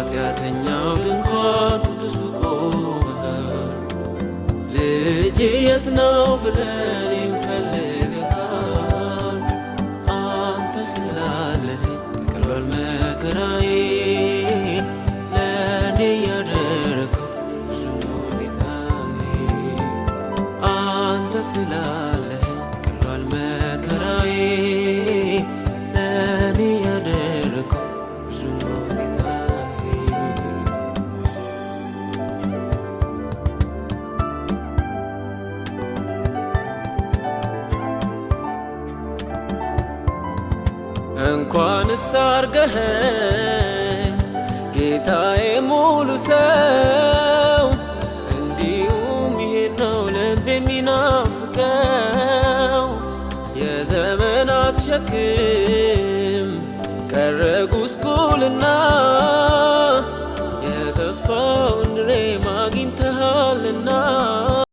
በኃጢአተኛው ድንኳን ቅዱሱ ቆመሃል። ልጄ የት ነው ብለን እንፈልግሃል። አንተ ስላለኝ ቀሏል መከራዬ፣ ለእኔ ያደረከው ብዙ ነው ጌታዬ። አንተ ስላለኝ ቀሏል መከራዬ፣ ለእኔ ያደረከው ብዙ ነው ጌታዬ። እንኳንስ አርገኸኝ ጌታዬ ሙሉ ሰው፣ እንዲሁም ይሄን ነው ልብ የሚናፍቀው። የዘመናት ሸክም ቀረ ጉስቁልና፣ የጠፋውን ድሬም አግኝተሃልና